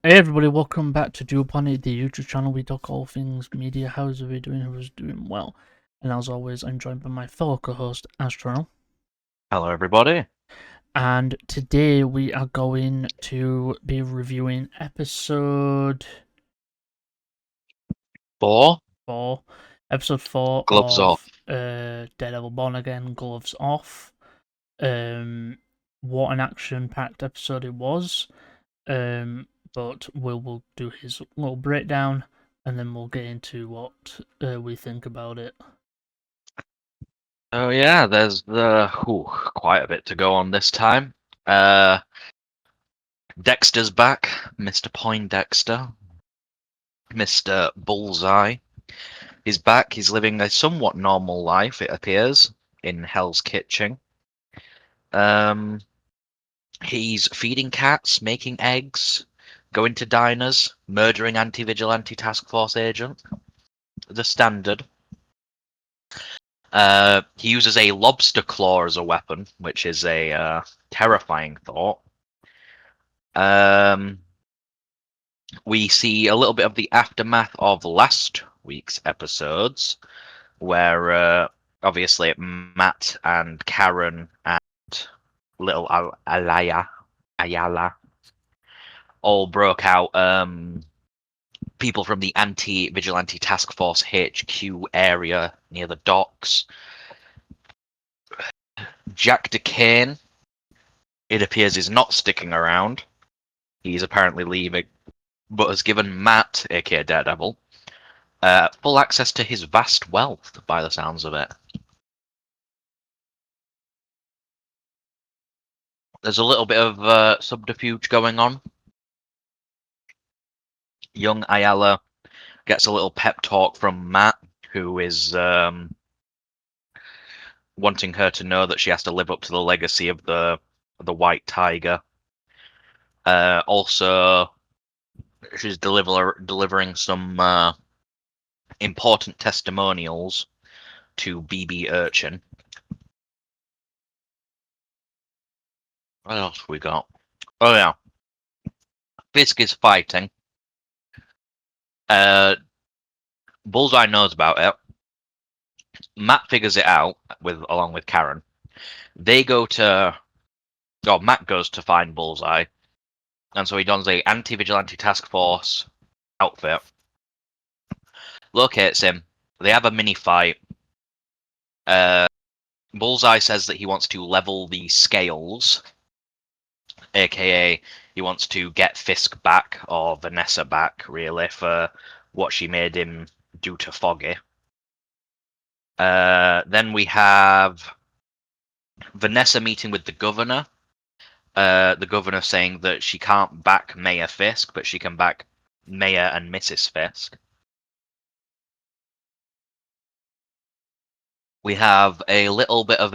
Hey everybody, welcome back to Do Upon It, the YouTube channel. We talk all things media. How's everybody doing? Who's doing well? And as always, I'm joined by my fellow co-host, Azteral. Hello, everybody. And today we are going to be reviewing episode 4, 4. Episode 4 gloves off. of Daredevil Born Again, Gloves Off. What an action-packed episode it was. But we'll do his little breakdown, and then we'll get into what we think about it. Oh yeah, there's quite a bit to go on this time. Dexter's back, Mr. Poindexter, Mr. Bullseye. He's back. He's living a somewhat normal life, it appears, in Hell's Kitchen. He's feeding cats, making eggs, going to diners, murdering anti-vigilante task force agent. The standard. He uses a lobster claw as a weapon, which is a terrifying thought. We see a little bit of the aftermath of last week's episodes, where obviously Matt and Karen and little Ayala all broke out. People from the anti-vigilante task force HQ area near the docks. Jack DeCane, it appears, is not sticking around. He's apparently leaving, but has given Matt, aka Daredevil, full access to his vast wealth, by the sounds of it. There's a little bit of subterfuge going on. Young Ayala gets a little pep talk from Matt, who is wanting her to know that she has to live up to the legacy of the White Tiger. Also, she's delivering some important testimonials to BB Urchin. What else we got? Oh yeah, Fisk is fighting. Bullseye knows about it. Matt figures it out along with Karen. Matt goes to find Bullseye, and so he dons a anti-vigilante task force outfit. Locates him. They have a mini fight. Bullseye says that he wants to level the scales, aka he wants to get Fisk back, or Vanessa back, really, for what she made him do to Foggy. Then we have Vanessa meeting with the governor. The governor saying that she can't back Mayor Fisk, but she can back Mayor and Mrs. Fisk. We have a little bit of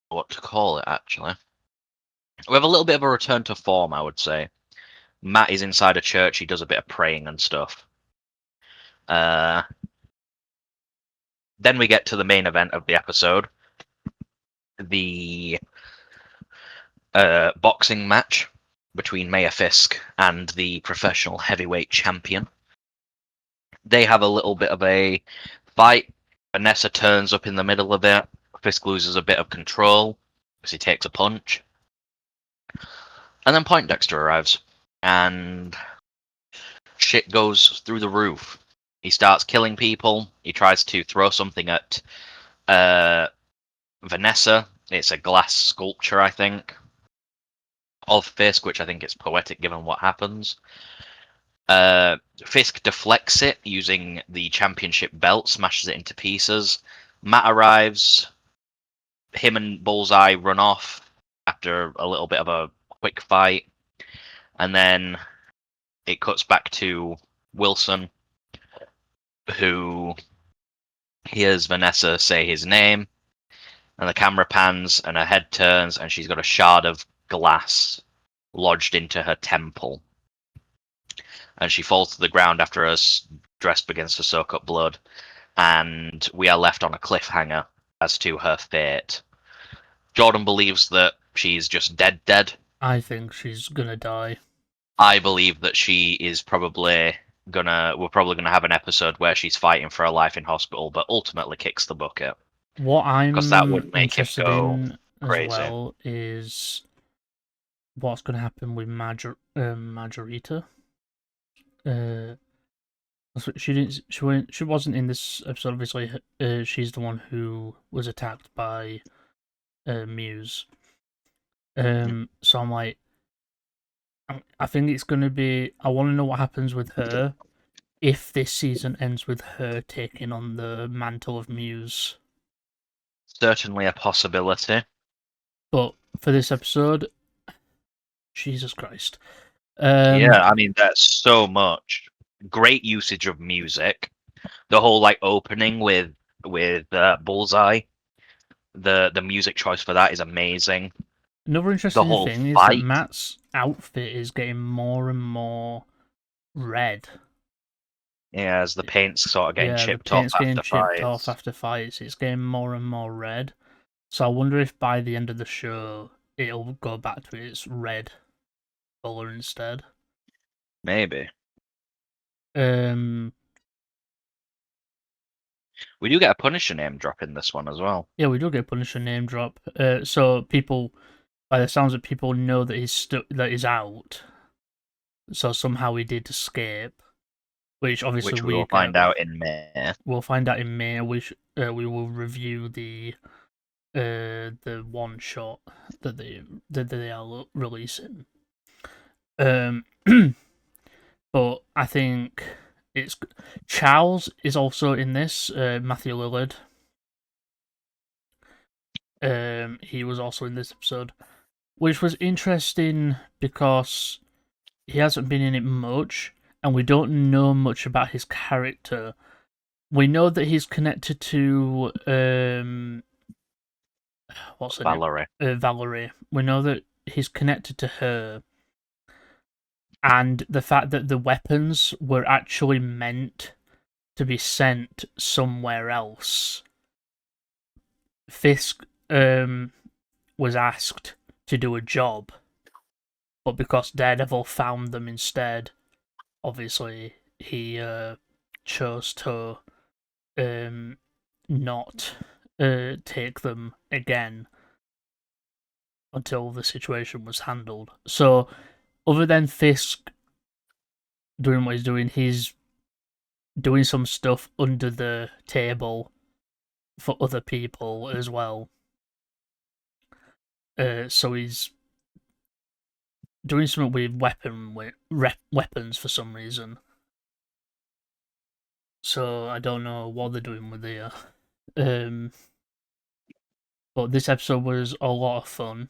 what to call it, actually. We have a little bit of a return to form, I would say. Matt is inside a church. He does a bit of praying and stuff. Then we get to the main event of the episode. The boxing match between Mayor Fisk and the professional heavyweight champion. They have a little bit of a fight. Vanessa turns up in the middle of it. Fisk loses a bit of control because he takes a punch. And then Poindexter arrives, and shit goes through the roof. He starts killing people. He tries to throw something at Vanessa. It's a glass sculpture, I think, of Fisk, which I think is poetic given what happens. Fisk deflects it using the championship belt, smashes it into pieces. Matt arrives. Him and Bullseye run off after a little bit of a quick fight. And then it cuts back to Wilson, who hears Vanessa say his name. And the camera pans and her head turns and she's got a shard of glass lodged into her temple. And she falls to the ground after her dress begins to soak up blood. And we are left on a cliffhanger as to her fate. Jordan believes that she's just dead. I think she's gonna die. I believe that she is probably we're probably gonna have an episode where she's fighting for her life in hospital, but ultimately kicks the bucket What because that I'm would make him interested go in as crazy. well is what's gonna happen with Margarita. Uh, she didn't. She wasn't in this episode. Obviously, she's the one who was attacked by Muse. So I'm like, I think it's gonna be. I want to know what happens with her if this season ends with her taking on the mantle of Muse. Certainly a possibility. But for this episode, Jesus Christ. Yeah, I mean that's so much great usage of music. The whole like opening with Bullseye, the music choice for that is amazing. Another The interesting whole thing is that fight, Matt's outfit is getting more and more red. yeah, as the paint's sort of getting Yeah, the chipped off paint's getting after chipped off fights. after fights. It's getting more and more red. So I wonder if by the end of the show it'll go back to its red color instead. Maybe Um, we do get a Punisher name drop in this one as well. yeah, we do get Punisher name drop. So people, by the sounds of people, know that that he's out. So somehow he did escape, which obviously Which we we will get. find out in May. We'll find out in May. We will review the one shot that they are releasing. Um, but I think it's Charles is also in this. Matthew Lillard. He was also in this episode, which was interesting because he hasn't been in it much, and we don't know much about his character. We know that he's connected to what's her name? Valerie. Valerie. We know that he's connected to her, and the fact that the weapons were actually meant to be sent somewhere else. Fisk was asked to do a job, but because Daredevil found them instead, obviously he chose to not take them again until the situation was handled. So, other than Fisk doing what he's doing some stuff under the table for other people as well. So he's doing something with weapons for some reason. So I don't know what they're doing with here. Um, but this episode was a lot of fun.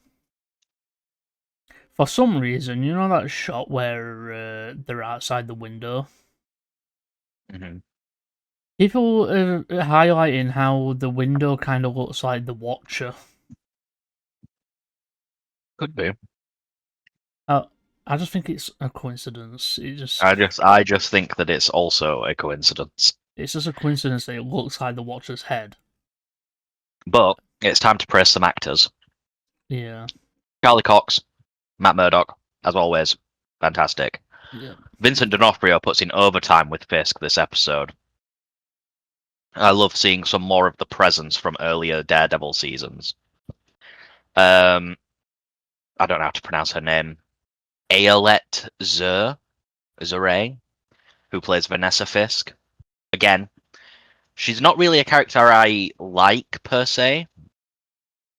For some reason, you know that shot where they're outside the window? Mm-hmm. People are highlighting how the window kind of looks like the Watcher. Could be. I just think it's a coincidence. I just think that it's also a coincidence. It's just a coincidence that it looks like the Watcher's head. But it's time to praise some actors. Yeah. Charlie Cox, Matt Murdock, as always, fantastic. Yeah. Vincent D'Onofrio puts in overtime with Fisk this episode. I love seeing some more of the presence from earlier Daredevil seasons. I don't know how to pronounce her name. Ayelet Zure, who plays Vanessa Fisk. Again, she's not really a character I like per se,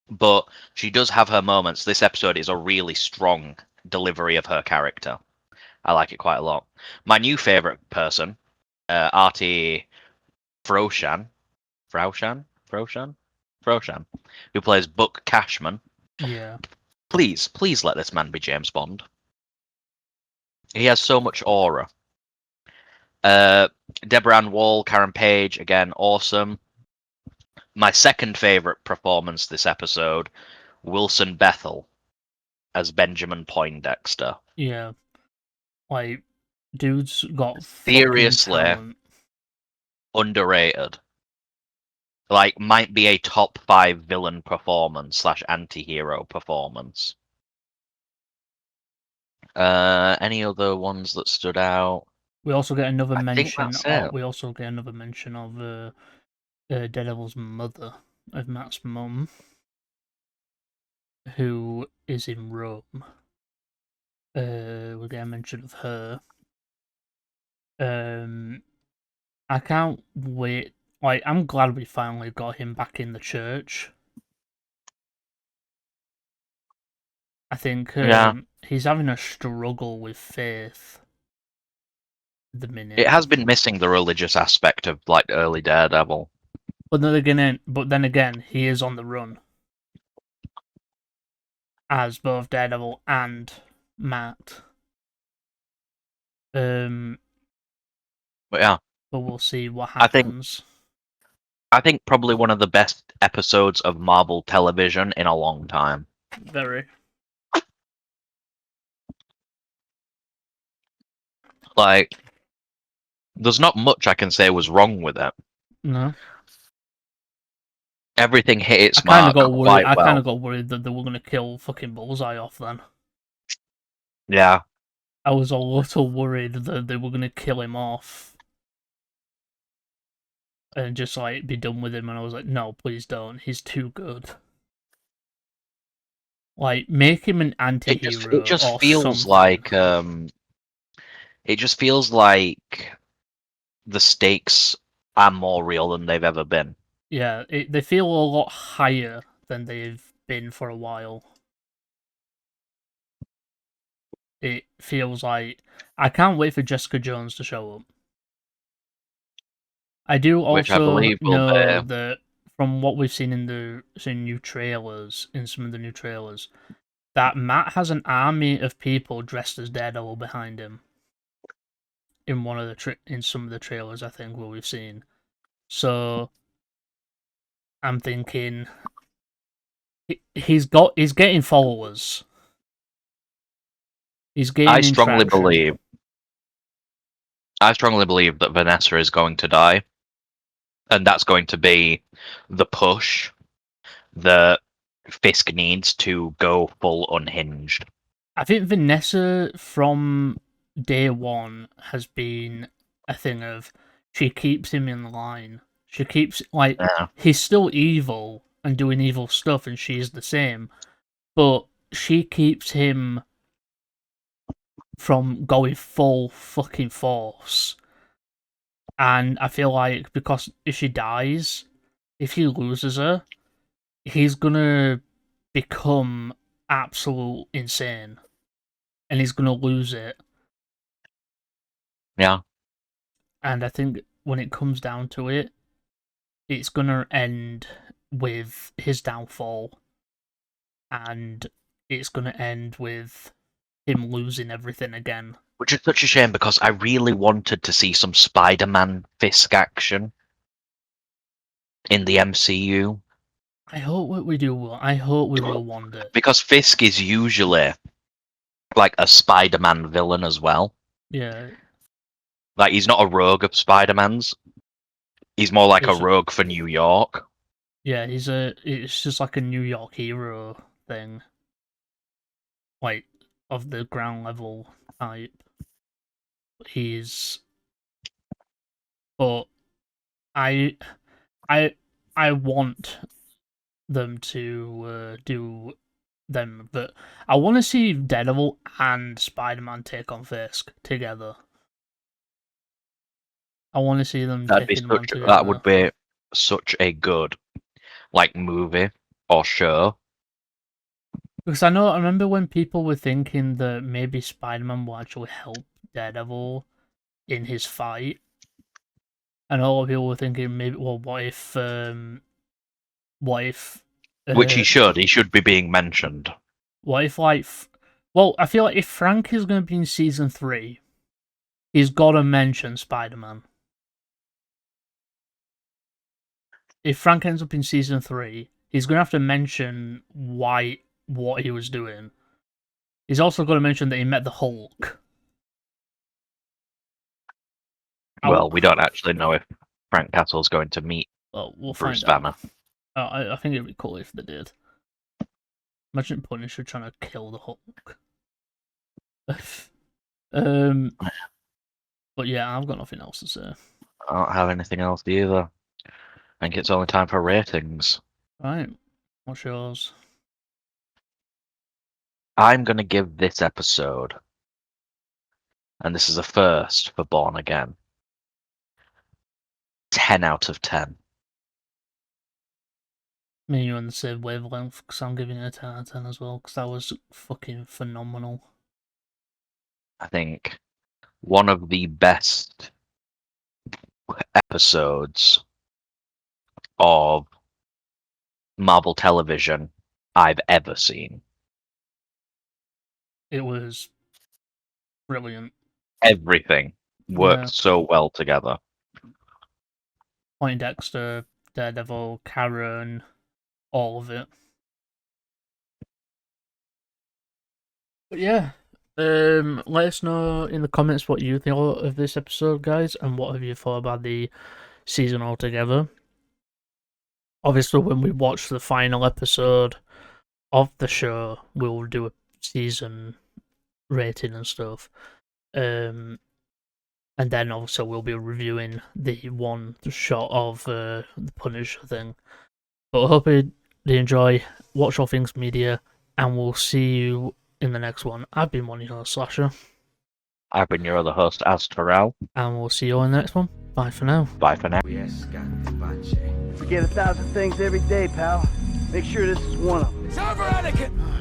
but she does have her moments. This episode is a really strong delivery of her character. I like it quite a lot. My new favorite person, Artie Froshan, who plays Buck Cashman. Yeah. Please let this man be James Bond. He has so much aura. Deborah Ann Wall, Karen Page, again, awesome. My second favorite performance this episode, Wilson Bethel as Benjamin Poindexter. Yeah. Like, dude's got fucking Seriously talent. underrated. Like, might be a top 5 villain performance / anti-hero performance. Any other ones that stood out? We also get another I think mention. that's it. We also get another mention of Daredevil's mother, of Matt's mum, who is in Rome. We get a mention of her. I can't wait. Like, I'm glad we finally got him back in the church. I think he's having a struggle with faith at the minute. It has been missing the religious aspect of like early Daredevil. But then again, he is on the run as both Daredevil and Matt. But yeah, But we'll see what happens. I think probably one of the best episodes of Marvel television in a long time. Very. Like, there's not much I can say was wrong with it. No. Everything hit its mark quite well. I kind of got worried that they were going to kill fucking Bullseye off then. Yeah. I was a little worried that they were going to kill him off. And just, like, be done with him. And I was like, no, please don't. He's too good. Like, make him an anti-hero. It just feels something. like it just feels like the stakes are more real than they've ever been. Yeah, they feel a lot higher than they've been for a while. It feels like I can't wait for Jessica Jones to show up. I do also know that from what we've seen in the new trailers, in some of the new trailers, that Matt has an army of people dressed as Daredevil behind him. In one of the in some of the trailers, I think, where we've seen. So I'm thinking he's getting followers. He's gaining I strongly believe that Vanessa is going to die, and that's going to be the push that Fisk needs to go full unhinged. I think Vanessa from day one has been a thing of she keeps him in line. She keeps he's still evil and doing evil stuff, and she's the same, but she keeps him from going full fucking force. And I feel like because if she dies, if he loses her, he's gonna become absolute insane. And he's gonna lose it. Yeah. And I think when it comes down to it, it's gonna end with his downfall. And it's gonna end with him losing everything again. Which is such a shame because I really wanted to see some Spider-Man Fisk action in the MCU. I hope we do. I hope we will want it. Because Fisk is usually like a Spider-Man villain as well. Yeah. Like, he's not a rogue of Spider-Man's. He's more like a rogue for New York. Yeah, it's just like a New York hero thing. Like, of the ground level type. But I want them to do them, but I want to see Daredevil and Spider-Man take on Fisk together. I want to see them taking one together. That would be such a good movie or show. Because I remember when people were thinking that maybe Spider-Man will actually help Daredevil in his fight. And a lot of people were thinking maybe, well, what if which he should be being mentioned. What if I feel like if Frank is going to be in season 3, he's got to mention Spider-Man. If Frank ends up in season 3, he's going to have to mention what he was doing. He's also got to mention that he met the Hulk. Well, we don't actually know if Frank Castle's going to meet Bruce Banner. I think it'd be cool if they did. Imagine Punisher trying to kill the Hulk. um, but yeah, I've got nothing else to say. I don't have anything else either. I think it's only time for ratings. Right, what's yours? I'm going to give this episode, and this is a first for Born Again, 10 out of 10. Me and you on the same wavelength, because I'm giving it a 10 out of 10 as well, because that was fucking phenomenal. I think one of the best episodes of Marvel television I've ever seen. It was brilliant. Everything worked so well together. Poindexter, Daredevil, Karen, all of it. But yeah, let us know in the comments what you thought of this episode, guys, and what have you thought about the season altogether. Obviously, when we watch the final episode of the show, we'll do a season rating and stuff. And then also we'll be reviewing the one shot of the Punisher thing. But I hope you enjoy. Watch All Things Media, and we'll see you in the next one. I've been one of your Slasher. I've been your other host, Azteral. And we'll see you in the next one. Bye for now. Bye for now. Forget 1,000 things every day, pal. Make sure this is one of them. It's over, Anakin!